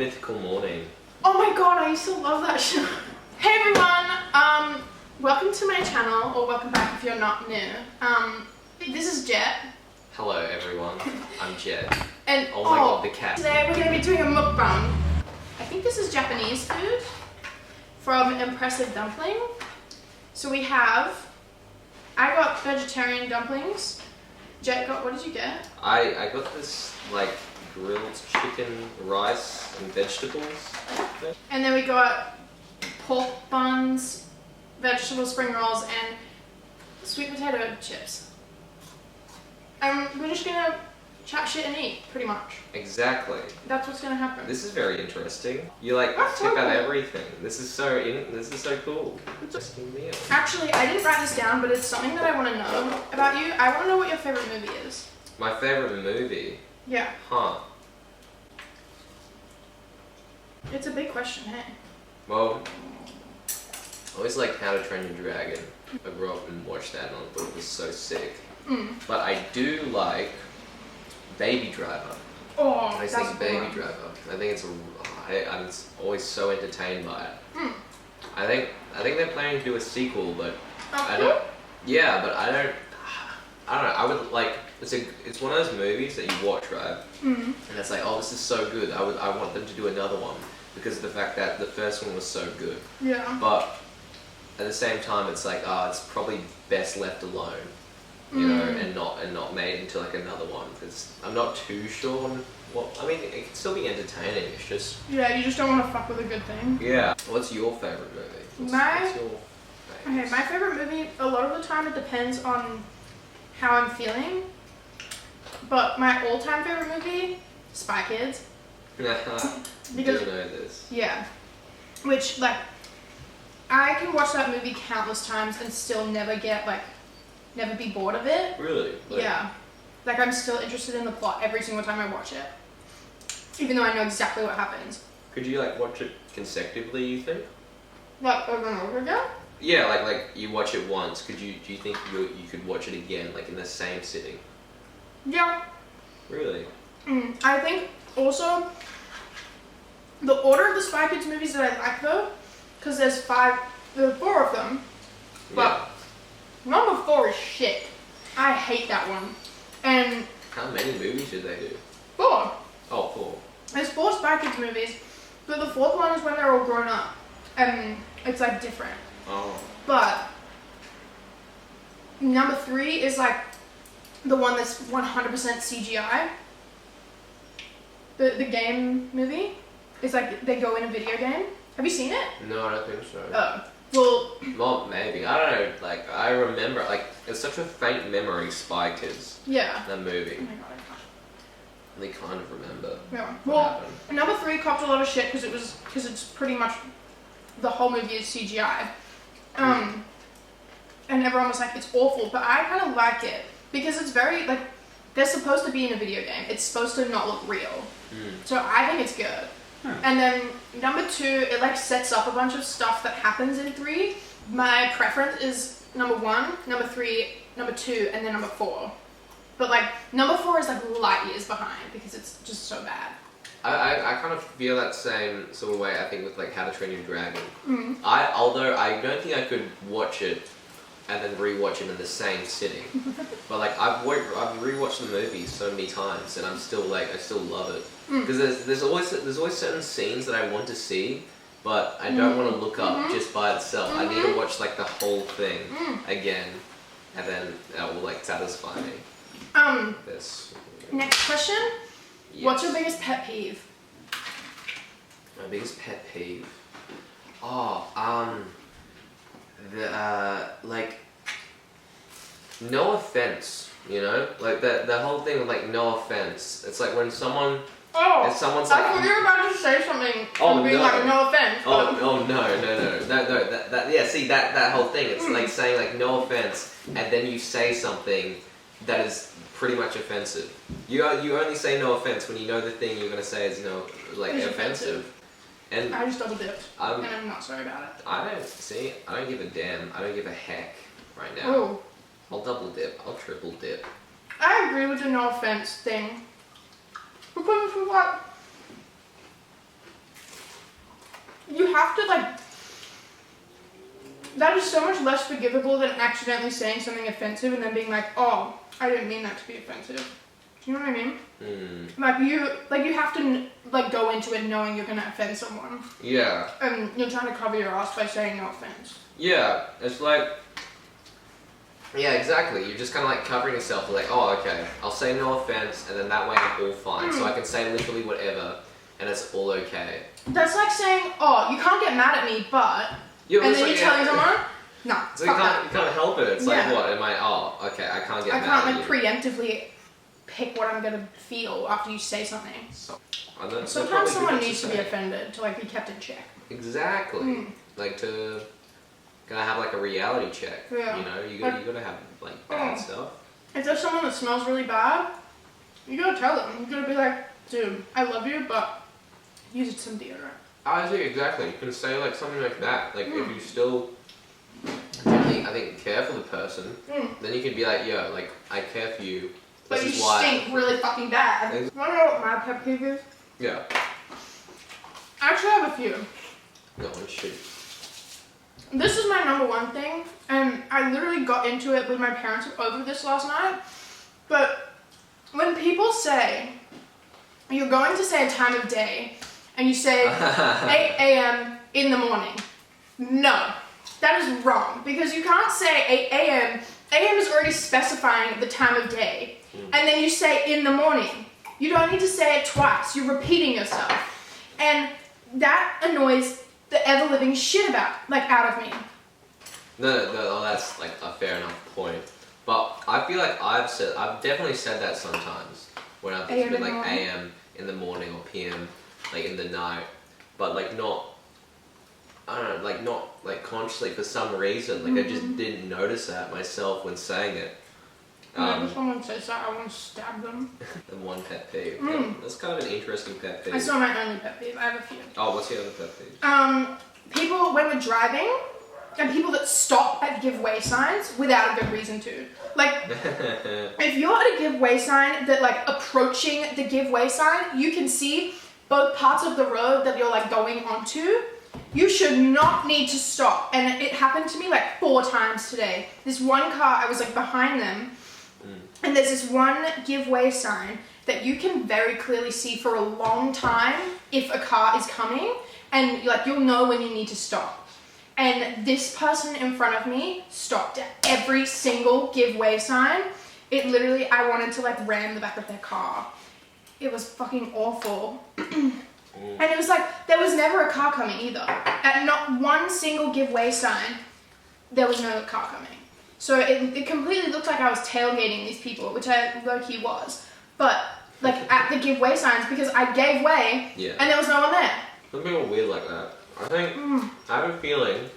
mythical morning. Oh my god, I used to love that show. Hey everyone, welcome to my channel, or welcome back if you're not new. This is Jett. Hello everyone, I'm Jett. And oh my god, the cat. Today we're going to be doing a mukbang. I think this is Japanese food from Impressive Dumpling. So we have, I got vegetarian dumplings. Jett got, what did you get? I got this like grilled chicken, rice and vegetables. And then we got pork buns, vegetable spring rolls, and sweet potato chips. And we're just gonna chat shit and eat, pretty much. Exactly. That's what's gonna happen. This is very interesting. You like That's tip so out cool. everything. This is so cool. Interesting meal. Actually, I didn't write this down, but it's something that I want to know about you. I want to know what your favorite movie is. My favorite movie? Yeah. Huh. It's a big question, hey? Well, I always liked How to Train Your Dragon. I grew up and watched that and I thought it was so sick. But I do like Baby Driver. Oh, I that's think Baby one. Driver. I think it's I'm always so entertained by it. I think they're planning to do a sequel, but I don't. Yeah, but I don't know. I would like. It's one of those movies that you watch, right? And it's like, oh, this is so good. I want them to do another one because of the fact that the first one was so good. Yeah. But at the same time, it's like, it's probably best left alone, you know, and not made into like another one because I'm not too sure on what. I mean, it can still be entertaining. It's just. Yeah, you just don't want to fuck with a good thing. Yeah. What's your favorite movie? What's your favorite? Okay, my favorite movie. A lot of the time, it depends on how I'm feeling. But my all-time favorite movie, Spy Kids. Because you know this. Yeah. Which, like, I can watch that movie countless times and still never be bored of it. Really? Like, yeah. Like, I'm still interested in the plot every single time I watch it. Even though I know exactly what happens. Could you like watch it consecutively, you think? Like, over and over again? Yeah, like you watch it once. Do you think you could watch it again, like in the same sitting? Yeah. Really? I think also the order of the Spy Kids movies that I like though, because there are 4 of them, but number 4 is shit. I hate that one. And how many movies did they do? 4. Oh, 4. There's 4 Spy Kids movies, but the 4th one is when they're all grown up, and it's like different. Oh. But number 3 is like the one that's 100% CGI. The game movie is like they go in a video game. Have you seen it? No, I don't think so. Oh, well. Well, maybe. I don't know. Like, I remember, like, it's such a faint memory, Spy Kids. Yeah. That movie. Oh my god, I can't. They kind of remember. Yeah. What Well, happened. number 3 copped a lot of shit because it's pretty much the whole movie is CGI. And everyone was like, it's awful, but I kind of like it because it's very like they're supposed to be in a video game. It's supposed to not look real. So I think it's good. And then number 2, it like sets up a bunch of stuff that happens in 3. My preference is number 1, number 3, number 2, and then number 4. But like number 4 is like light years behind because it's just so bad. I kind of feel that same sort of way, I think, with like How to Train Your Dragon. Although I don't think I could watch it and then rewatch it in the same sitting. But like I've rewatched the movie so many times and I still love it. Because there's always certain scenes that I want to see, but I don't want to look up just by itself. I need to watch like the whole thing again, and then that will like satisfy me. Next question. Yes. What's your biggest pet peeve? My biggest pet peeve? Like, no offense, you know? Like, the whole thing with, like, no offense. It's like when someone... Oh, if someone's I like... thought you were about to say something Oh, being no. like, no offense. Oh, no. Yeah, see, that whole thing. It's like saying, like, no offense, and then you say something that is pretty much offensive. You only say no offense when you know the thing you're going to say is, like, It's offensive. And I just double dipped, and I'm not sorry about it. I don't give a damn. I don't give a heck right now. Oh. I'll double dip. I'll triple dip. I agree with the no offense thing. Because like, you have to like. That is so much less forgivable than accidentally saying something offensive and then being like, oh, I didn't mean that to be offensive. Do you know what I mean? Like you have to like go into it knowing you're gonna offend someone. Yeah. And you're trying to cover your ass by saying no offense. Yeah, it's like. Yeah, exactly. You're just kind of like covering yourself. Like, oh, okay, I'll say no offense, and then that way I'm all fine. So I can say literally whatever, and it's all okay. That's like saying, oh, you can't get mad at me, but. Yeah, and then you're telling someone, no. So you can't help it. It's like, what? Am I? Oh, okay, I can't get mad at you. I can't like preemptively pick what I'm gonna feel after you say something. Sometimes someone needs to be offended to like be kept in check. Exactly. Like to gotta have like a reality check. Yeah. You know, you gotta have like bad stuff. If there's someone that smells really bad, you gotta tell them. You gotta be like, dude, I love you, but use some deodorant. I see, exactly. You can say like something like that. Like if you still really, I think, care for the person, then you can be like, yo, like I care for you. But you stink really fucking bad. Wanna know what my pet peeve is? Yeah. I actually have a few. No one should. This is my number one thing, and I literally got into it with my parents over this last night. But when people say, you're going to say a time of day, and you say 8 a.m. in the morning. No, that is wrong, because you can't say 8 a.m. a.m. is already specifying the time of day, and then you say in the morning. You don't need to say it twice. You're repeating yourself, and that annoys the ever-living shit out of me. No, that's like a fair enough point. But I feel like I've definitely said that sometimes when I've been like AM in the morning or PM like in the night, but like not, I don't know, like not like consciously for some reason. Like I just didn't notice that myself when saying it. Whenever someone says that, I want to stab them. The one pet peeve. That's kind of an interesting pet peeve. It's not my only pet peeve. I have a few. Oh, what's your other pet peeve? People when we're driving, and people that stop at give way signs without a good reason to. Like, if you're at a give way sign that like approaching the give way sign, you can see both parts of the road that you're like going onto. You should not need to stop. And it happened to me like 4 times today. This one car, I was like behind them. And there's this one give way sign that you can very clearly see for a long time if a car is coming, and like you'll know when you need to stop. And this person in front of me stopped at every single give way sign. It literally, I wanted to like ram the back of their car. It was fucking awful. And it was like, there was never a car coming either. At not one single give way sign, there was no car coming. So it completely looked like I was tailgating these people, which I low-key was. But like at the give way signs, because I gave way and there was no one there. Some people are weird like that. I think, I have a feeling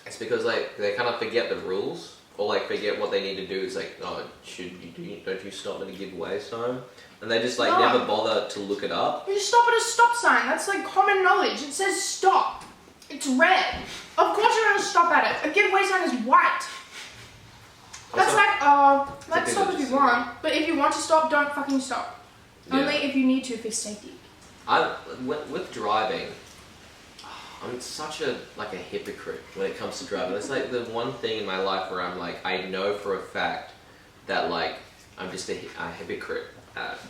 it's because like they kind of forget the rules, or like forget what they need to do. It's like, oh, don't you stop at a give way sign? And they just like never bother to look it up. You stop at a stop sign, that's like common knowledge. It says stop. It's red. Of course you're gonna stop at it. A give way sign is white. That's like, let's stop if you want, but if you want to stop, don't fucking stop. Only if you need to for safety. With driving, I'm such a hypocrite when it comes to driving. It's like the one thing in my life where I'm like, I know for a fact that like I'm just a hypocrite.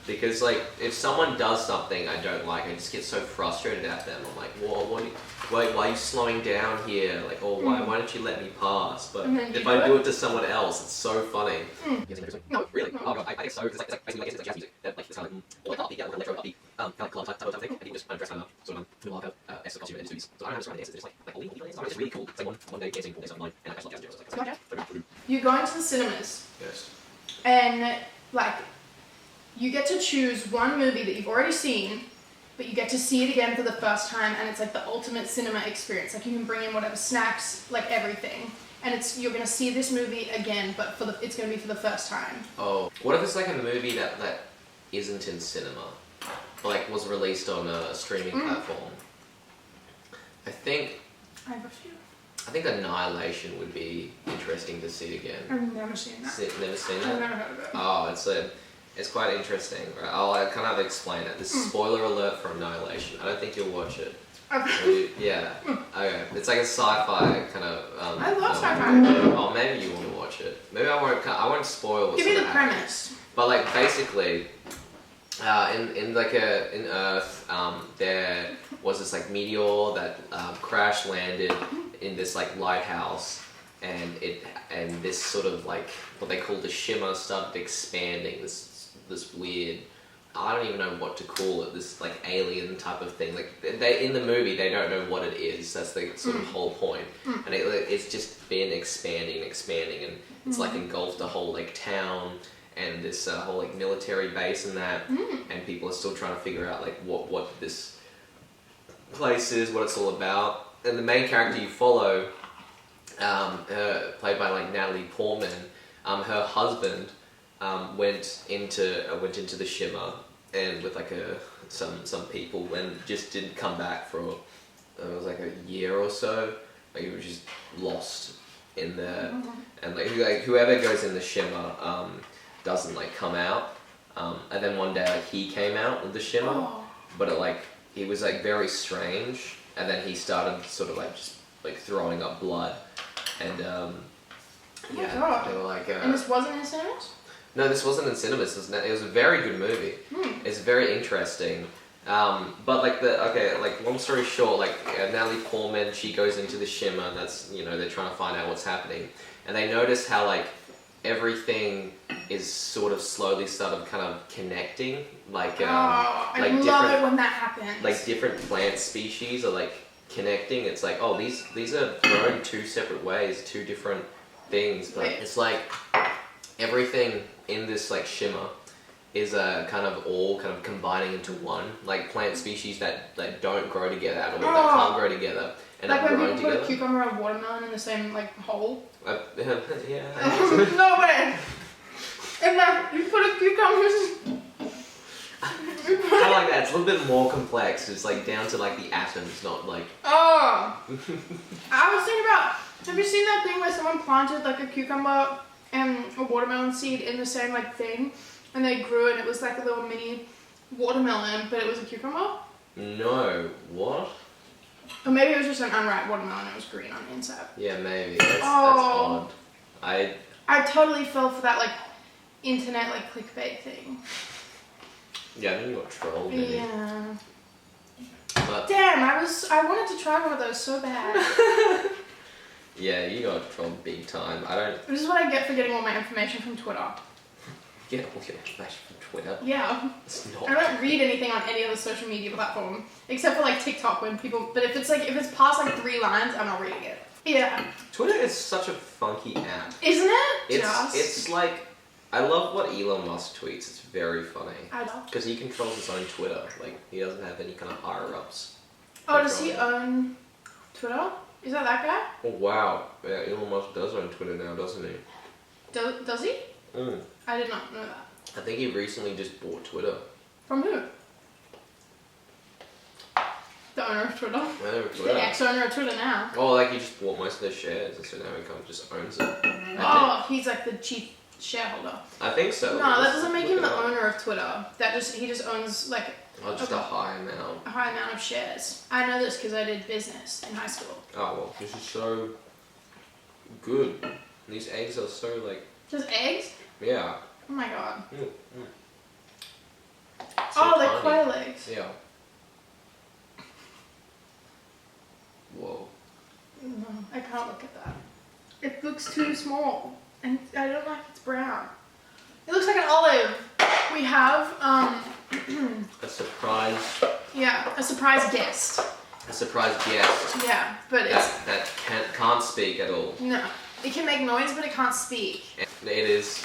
Because like if someone does something I don't like, I just get so frustrated at them. I'm like, whoa, why are you slowing down here? Like, oh, why don't you let me pass? But if I do it to someone else, it's so funny. No, really? Oh god, I guess so. It's like basically like jazz music. Like it's kind of like upbeat, electro upbeat, kind of club type of thing. And you just dress kind of sort of doing like a Esther costume in the movies. So I don't understand the Esther. It's like it's really cool. It's like one day dancing, 4 days online, and I actually love jazz. You go into the cinemas. Yes. And like. You get to choose one movie that you've already seen, but you get to see it again for the first time, and it's like the ultimate cinema experience. Like you can bring in whatever snacks, like everything, and you're gonna see this movie again, but it's gonna be for the first time. Oh, what if it's like a movie that isn't in cinema, but like was released on a streaming platform? I have a few. I think Annihilation would be interesting to see again. I've never seen that. Never seen that? I've never heard of it. Oh, it's quite interesting. I'll kind of explain it. This is spoiler alert for Annihilation. I don't think you'll watch it. Yeah. Okay. It's like a sci-fi kind of. I love film. sci-fi. Oh, maybe you want to watch it. Maybe I won't spoil what's Give me the gonna happen. premise. But like basically, in Earth, there was this like meteor that crash landed in this like lighthouse, and this sort of like what they call the shimmer started expanding. This weird, I don't even know what to call it. This like alien type of thing. Like they in the movie they don't know what it is. That's the sort of whole point. And it's just been expanding, and it's like engulfed the whole like town. And this whole like military base and that, and people are still trying to figure out like what this place is, what it's all about. And the main character you follow, played by like Natalie Portman, her husband went into the shimmer and with like some people and just didn't come back for it was like a year or so. Like he was just lost in there, and like whoever goes in the shimmer. Doesn't like come out, and then one day like he came out with the shimmer, but it was like very strange, and then he started sort of like just like throwing up blood, and they were like. And this wasn't in cinemas? No, this wasn't in cinemas. It was a very good movie. It's very interesting. But like long story short, like Natalie Portman, she goes into the shimmer, and that's they're trying to find out what's happening, and they notice how like. Everything is sort of slowly started kind of connecting, like I love it when that happens. Like different plant species are like connecting. It's like these are grown two separate ways, two different things, but it's like everything in this like shimmer is kind of all kind of combining into one. Like plant species that don't grow together at all, that can't grow together. Like when people put a cucumber and watermelon in the same like hole. Yeah. No way. And then you put a cucumber. I like that. It's a little bit more complex. It's like down to like the atoms, not like. Oh. I was thinking about. Have you seen that thing where someone planted like a cucumber and a watermelon seed in the same like thing, and they grew it? And it was like a little mini watermelon, but it was a cucumber. No. What? Or maybe it was just an unripe watermelon. It was green on the inside. Yeah, maybe. That's odd. I totally fell for that like internet like clickbait thing. Yeah, I think you got trolled. Maybe. Yeah. But damn, I wanted to try one of those so bad. Yeah, you got trolled big time. This is what I get for getting all my information from Twitter. Get all your information from Twitter? Yeah. It's not. I don't read anything on any other social media platform except for like TikTok when people. But if it's past like 3 lines, I'm not reading it. Yeah. Twitter is such a funky app. Isn't it? It's like I love what Elon Musk tweets. It's very funny. I know. Because he controls his own Twitter. Like he doesn't have any kind of higher ups. Oh, does he own Twitter? Is that guy? Oh wow! Yeah, Elon Musk does own Twitter now, doesn't he? Does he? Mm. I did not know that. I think he recently just bought Twitter. From who? The owner of Twitter. Twitter. The ex-owner of Twitter now. Oh, like he just bought most of their shares, and so now he kind of just owns it. Oh, he's like the chief shareholder. I think so. No, that doesn't make him the owner of Twitter. He just owns like just a high amount. A high amount of shares. I know this because I did business in high school. Oh well, this is so good. These eggs are so like. Just eggs? Yeah. Oh my god. So they're quail eggs. Yeah. Whoa. No, I can't look at that. It looks too small, and I don't like it's brown. It looks like an olive. We have a surprise. Yeah, a surprise guest. A surprise guest. Yeah, but that can't speak at all. No, it can make noise, but it can't speak. It is.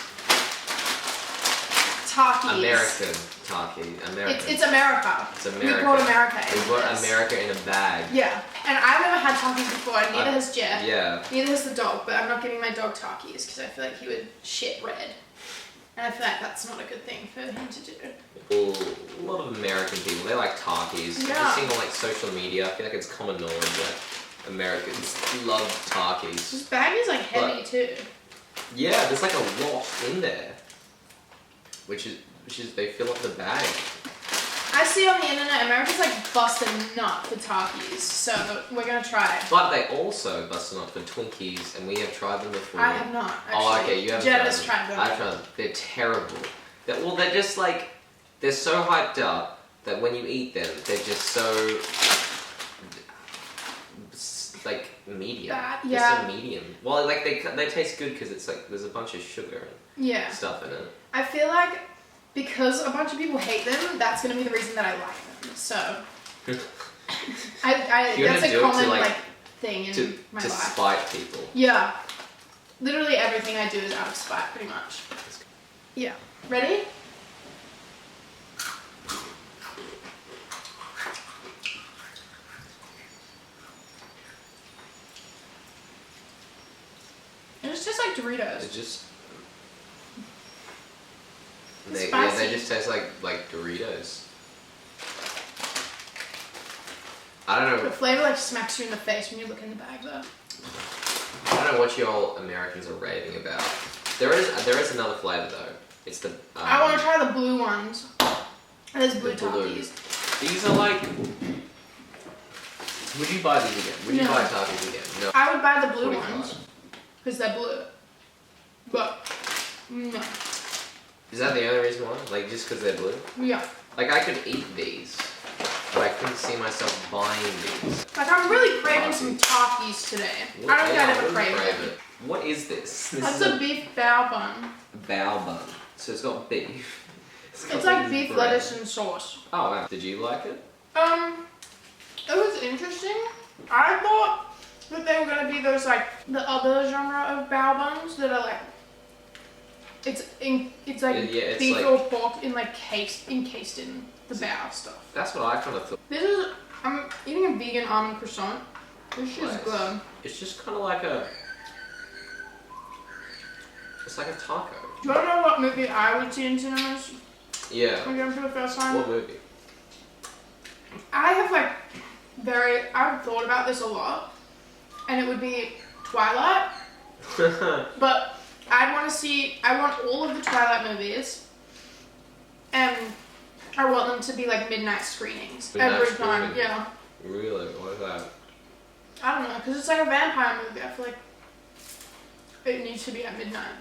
Takis. American Taki. American. It's America. It's America. We brought America in. We brought America in a bag. Yeah, and I've never had Takis before, and neither has Jett. Yeah. Neither has the dog, but I'm not giving my dog Takis because I feel like he would shit red. And I feel like that's not a good thing for him to do. Well, a lot of American people, they like Takis. Yeah. I've seen on like social media, I feel like it's common knowledge that Americans love Takis. This bag is like heavy too. Yeah, there's like a lot in there. Which is they fill up the bag. I see on the internet, America's like busting nut for Takis, so we're gonna try it. But they also bust a nut for Twinkies, and we have tried them before. I have not, actually. Oh, okay, you haven't Jett tried has them. tried them. I've tried them. They're terrible. They're just like, they're so hyped up that when you eat them, they're just so, like, medium. Bad, They're yeah. so medium. Well, like, they taste good because it's like, there's a bunch of sugar and stuff in it. I feel like because a bunch of people hate them, that's gonna be the reason that I like them. So, that's a common like thing in my to life. spite people. Yeah, literally everything I do is out of spite, pretty much. Yeah, ready? It just tastes like Doritos. It just. They just taste like Doritos. I don't know. The flavor like smacks you in the face when you look in the bag though. I don't know what you all Americans are raving about. There is another flavor though. It's the. I want to try the blue ones. There's blue Takis. These are like. Would you buy these again? Would you buy Takis again? No. I would buy the blue 45. ones because they're blue. But no. Is that the only reason why? Like just because they're blue? Yeah. Like I could eat these, but I couldn't see myself buying these. Like I'm really craving some Takis today. I don't think I'd ever crave it. What is this? That's a beef bao bun. Bao bun. So it's got beef. It's like beef, lettuce, and sauce. Oh wow. Did you like it? It was interesting. I thought that they were gonna be those like the other genre of bao buns that are like it's beef like, or pork in like encased in the bao stuff. That's what I kind of thought. I'm eating a vegan almond croissant. This is good. It's just kind of like it's like a taco. Do you want to know what movie I would see in cinemas? Yeah. Again for the first time? What movie? I've thought about this a lot, and it would be Twilight. But I want all of the Twilight movies, and I want them to be like midnight screenings every time. Yeah. Really? Why is that? I don't know, because it's like a vampire movie. I feel like it needs to be at midnight.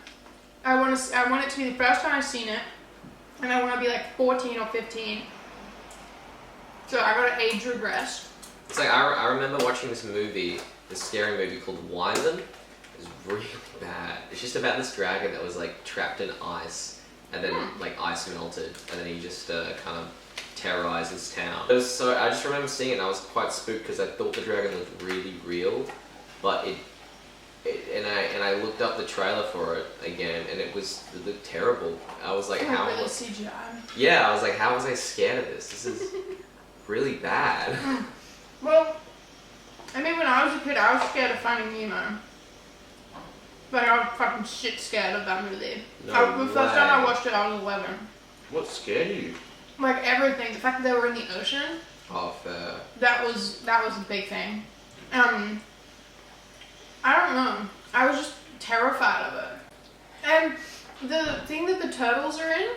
I want it to be the first time I've seen it, and I want to be like 14 or 15. So I got to age regress. It's like I remember watching this scary movie called Weygood. It was really bad. It's just about this dragon that was like trapped in ice, and then like ice melted, and then he just kind of terrorized his town. So I just remember seeing it, and I was quite spooked because I thought the dragon looked really real, but and I looked up the trailer for it again, and it looked terrible. I was like, how? Really CGI. Yeah, I was like, how was I scared of this? This is really bad. Well, I mean, when I was a kid, I was scared of Finding Nemo. Like, I was fucking shit scared of that movie. The first time I watched it, I was 11. What scared you? Like, everything. The fact that they were in the ocean. Oh, fair. That was a big thing. I don't know. I was just terrified of it. And the thing that the turtles are in,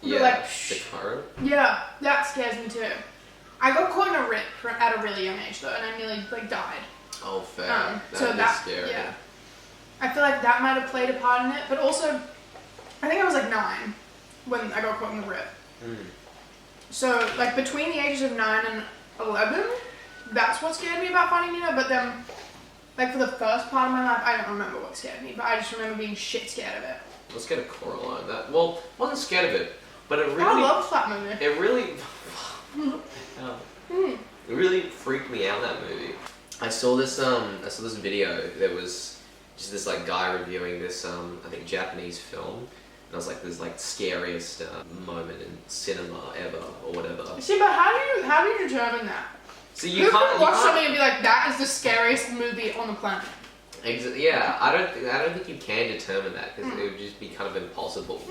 the current? Yeah, that scares me too. I got caught in a rip at a really young age though, and I nearly died. Oh, fair. That's scary. Yeah. I feel like that might have played a part in it, but also, I think I was 9 when I got caught in the rip. So between the ages of 9 and 11, that's what scared me about Finding Nemo. But then, for the first part of my life, I don't remember what scared me, but I just remember being shit scared of it. Let's get a Coraline. Wasn't scared of it, but it really. I love that movie. It really. It really freaked me out, that movie. I saw this video. There was just this guy reviewing this I think Japanese film, and I was like, this scariest moment in cinema ever or whatever. See, but how do you determine that? So you can't watch something and be like, that is the scariest movie on the planet. Yeah, I don't think you can determine that because it would just be kind of impossible.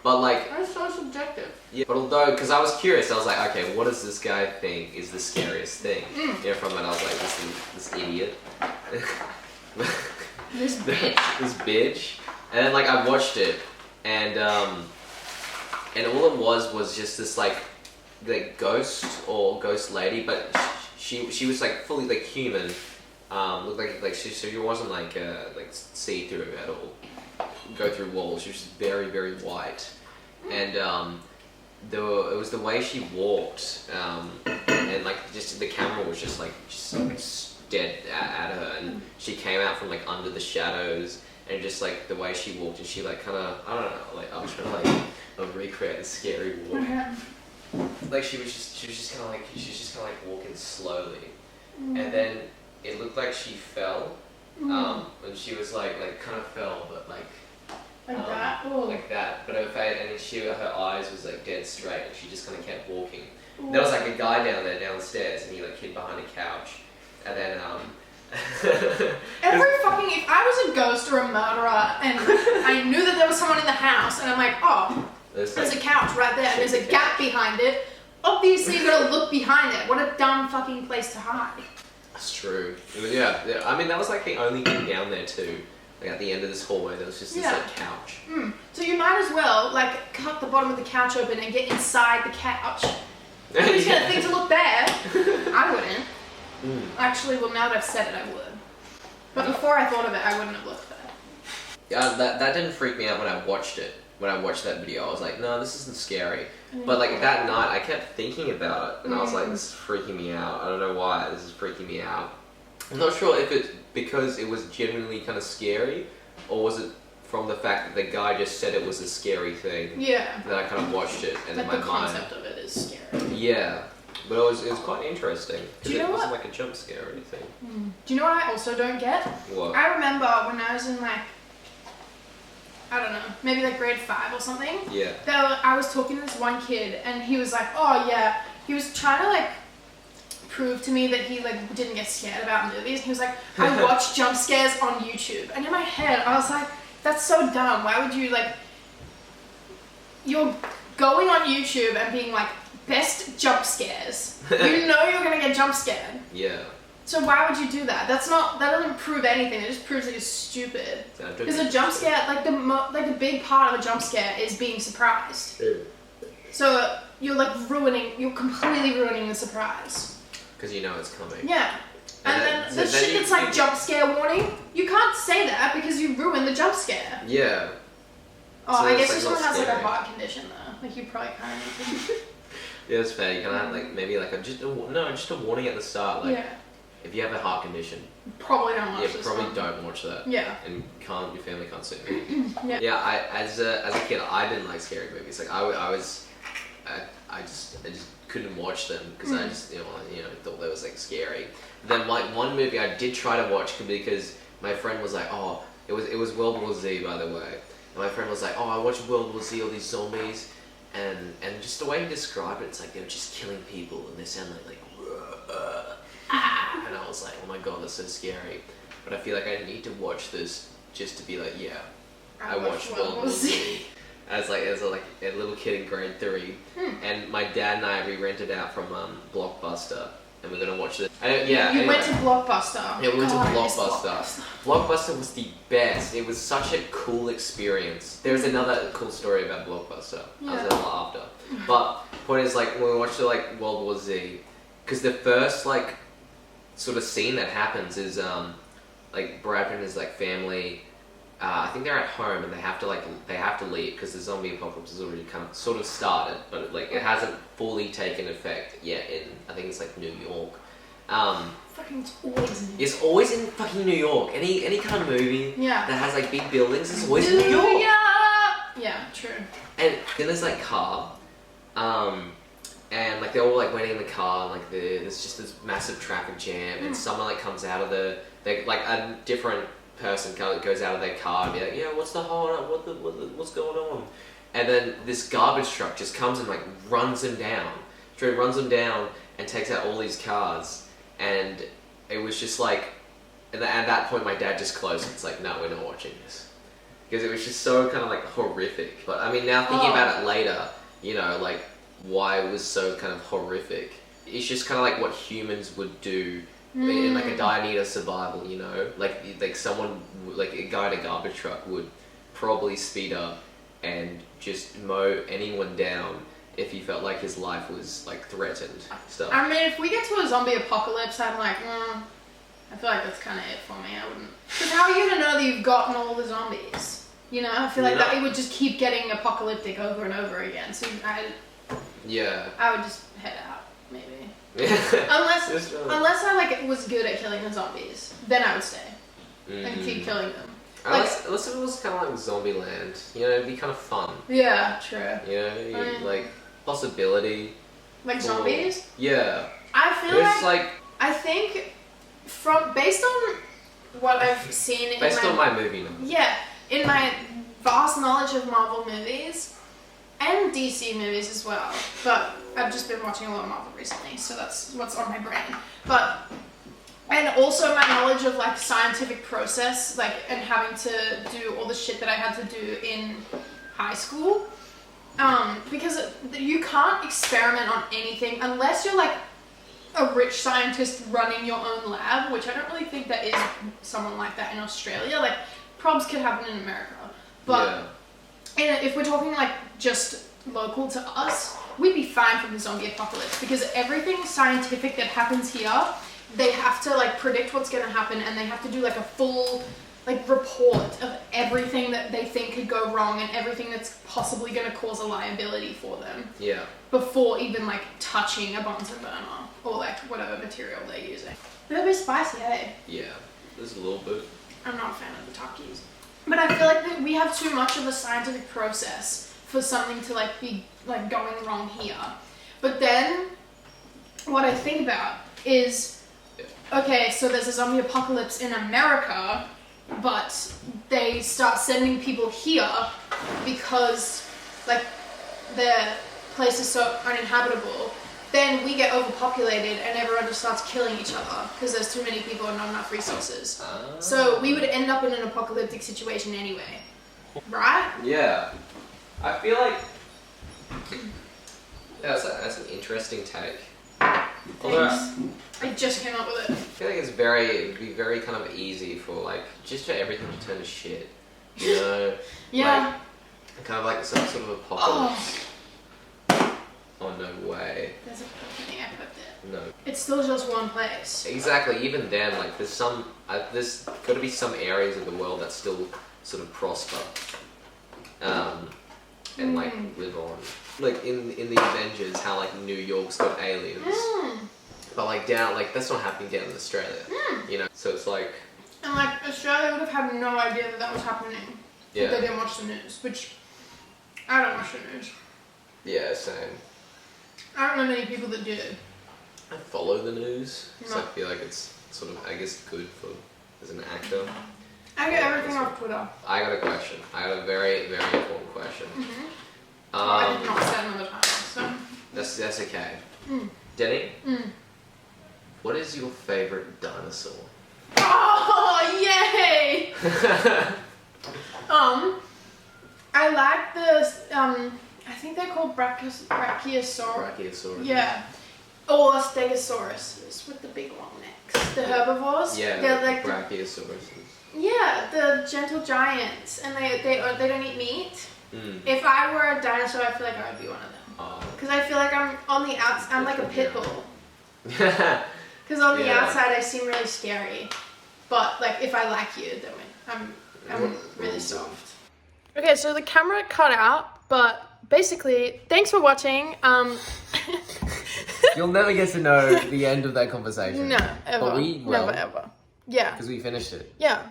But that's so subjective. Yeah, but although, because I was curious, I was like, okay, what does this guy think is the scariest thing? From it, I was like, this idiot, this bitch, and then I watched it, and all it was just this like ghost or ghost lady, but she was like fully like human. Looked like she wasn't like see through at all, go through walls. She was just very very white, and it was the way she walked, and like just the camera was just dead at her, and she came out from like under the shadows, and just like the way she walked, and she like kind of, I don't know, like I was trying to like recreate a scary walk. Like she was just kind of like walking slowly, and then it looked like she fell, and she was like kind of fell, but like that, like that, but her face, and then her eyes was like dead straight, and she just kind of kept walking. There was like a guy downstairs, and he like hid behind a couch, and then every fucking, if I was a ghost or a murderer and I knew that there was someone in the house, and I'm like, oh, there's a couch right there, and there's a gap behind it. Obviously, you're gonna look behind it. What a dumb fucking place to hide. That's true. Yeah. I mean, that was like the only thing down there too. Like at the end of this hallway, there was just this like couch. So you might as well like cut the bottom of the couch open and get inside the couch. Who's gonna think to look there? I wouldn't. Actually, well, now that I've said it, I would. But before I thought of it, I wouldn't have looked there. Yeah, that didn't freak me out when I watched it. When I watched that video, I was like, no, this isn't scary. But like that night, I kept thinking about it, and I was like, this is freaking me out. I don't know why this is freaking me out. I'm not sure if it's because it was genuinely kind of scary, or was it from the fact that the guy just said it was a scary thing. Yeah. That I kind of watched it, and like in my the concept of it is scary. Yeah, but it was quite interesting. Do you know it wasn't what? like a jump scare or anything. Do you know what I also don't get? What? I remember when I was in like, I don't know, maybe like grade 5 or something. Yeah. I was talking to this one kid, and he was like, oh yeah, he was trying to like prove to me that he like didn't get scared about movies. He was like, I watch jump scares on YouTube, and in my head I was like, that's so dumb. Why would you like? You're going on YouTube and being like, best jump scares. You know you're gonna get jump scared. Yeah. So why would you do that? That doesn't prove anything. It just proves that you're stupid. Because a jump scare, like the big part of a jump scare is being surprised. So you're completely ruining the surprise. Because you know it's coming. Yeah. And then the shit that's like jump scare warning, you can't say that because you ruin the jump scare. Yeah. Oh, So I guess like if someone not has like a scary. heart condition though, like you probably kind of need to. Yeah, it's fair. You can have like maybe like just a warning at the start, like if you have a heart condition. Probably don't watch this probably one. don't watch that. Yeah. And your family can't see it. Yeah. Yeah, as a kid, I didn't like scary movies. Like I just couldn't watch them because I just thought they was like scary. Then like one movie I did try to watch because my friend was like, oh, it was World War Z, by the way. And my friend was like, oh, I watched World War Z, all these zombies, and just the way he described it, it's like they were just killing people and they sound like and I was like, oh my god, that's so scary. But I feel like I need to watch this just to be like, yeah, I watched World War Z. As a little kid in grade 3, and my dad and I, we rented out from Blockbuster, and we're gonna watch it. You went to Blockbuster. Yeah, we went to God, I miss Blockbuster. Blockbuster was the best. It was such a cool experience. There's another cool story about Blockbuster. I was a little after. But point is, like, when we watched like World War Z, because the first like sort of scene that happens is like Brad Pitt and his like family. I think they're at home and they have to leave because the zombie apocalypse has already sort of started, but like it hasn't fully taken effect yet in, I think it's like New York. It's always in fucking New York. Any kind of movie that has like big buildings is always in New York. Yeah, true. And then there's like car, and like they're all like waiting in the car, and like there's just this massive traffic jam, and someone like comes out of like a different person goes out of their car and be like, yeah, what's the hold up? What's going on? And then this garbage truck just comes and like runs them down. Runs them down and takes out all these cars. And it was just like, and at that point my dad just closed it. It's like, no, we're not watching this. Because it was just so kind of like horrific. But I mean, now thinking about it later, you know, like why it was so kind of horrific. It's just kind of like what humans would do in like a dire need of survival, you know, like someone, like a guy in a garbage truck would probably speed up and just mow anyone down if he felt like his life was like threatened. Stuff. I mean, if we get to a zombie apocalypse, I'm like, I feel like that's kind of it for me. I wouldn't. Because how are you gonna know that you've gotten all the zombies? You know, I feel like that it would just keep getting apocalyptic over and over again. So I would just head out, maybe. unless I like was good at killing the zombies, then I would stay and keep killing them. Unless it was kind of like Zombieland, you know, it'd be kind of fun. Yeah, true. You know, like possibility. Like zombies? Yeah. I feel I think based on what I've seen on my movie knowledge. Yeah, in my vast knowledge of Marvel movies and DC movies as well. But I've just been watching a lot of Marvel recently, so that's what's on my brain. And also my knowledge of like scientific process, like, and having to do all the shit that I had to do in high school. Because you can't experiment on anything unless you're like a rich scientist running your own lab, which I don't really think that is someone like that in Australia. Like, probs could happen in America. But if we're talking like just local to us, we'd be fine from the zombie apocalypse because everything scientific that happens here, they have to like predict what's going to happen, and they have to do like a full like report of everything that they think could go wrong and everything that's possibly going to cause a liability for them. Yeah. Before even like touching a Bunsen burner or like whatever material they're using. They're a bit spicy, hey? Yeah, there's a little bit. I'm not a fan of the Takis. But I feel like that we have too much of a scientific process for something to like be like going wrong here. But then what I think about is, okay, so there's a zombie apocalypse in America, but they start sending people here because like their place is so uninhabitable. Then we get overpopulated and everyone just starts killing each other because there's too many people and not enough resources. So we would end up in an apocalyptic situation anyway, right? Yeah. I feel like that's an interesting take. Thanks. I just came up with it. I feel like it would be very kind of easy for everything to turn to shit. You know? Yeah. Like, kind of like some sort of apocalypse. Oh, no way. There's a thing I put there. No. It's still just one place. Exactly. Even then, like, there's got to be some areas of the world that still sort of prosper. And like live on. Like in the Avengers, how like New York's got aliens. But like down, like that's not happening down in Australia. You know? So it's like... And like Australia would have had no idea that was happening. If they didn't watch the news, which I don't watch the news. Yeah, same. I don't know many people that do. I follow the news, so I feel like it's sort of, I guess, good for as an actor. I get everything off Twitter. I got a question. I got a very, very important question. I did not set another time, so... That's okay. Deni? What is your favourite dinosaur? Oh, yay! I like the, I think they're called Brachiosaurus. Brachiosaurus. Yeah. Or Stegosaurus with the big long necks. The herbivores. Yeah, they're like Brachiosaurus. Yeah, the gentle giants, and they don't eat meat. If I were a dinosaur, I feel like I would be one of them. Because I feel like I'm on the outside. I'm like a pit bull. Because on the outside, I seem really scary. But like, if I like you, then I'm really soft. Okay, so the camera cut out, but basically, thanks for watching. You'll never get to know the end of that conversation. No, ever. But we will. Never, ever. Yeah. Because we finished it. Yeah.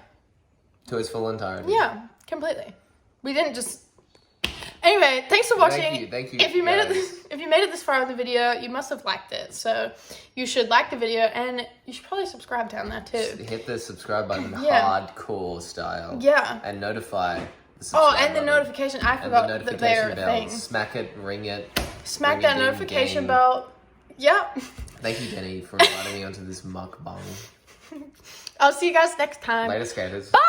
To its full entirety. Yeah, completely. We didn't just... Anyway, thanks for watching. Thank you. If you made it this far in the video, you must have liked it. So you should like the video, and you should probably subscribe down there too. Hit the subscribe button, hardcore style. Yeah. And notify. And the notification. I forgot the notification bell. Thing. Smack it, ring it. Smack that notification bell. Yep. Thank you, Deni, for inviting me onto this mukbang. I'll see you guys next time. Later, skaters. Bye.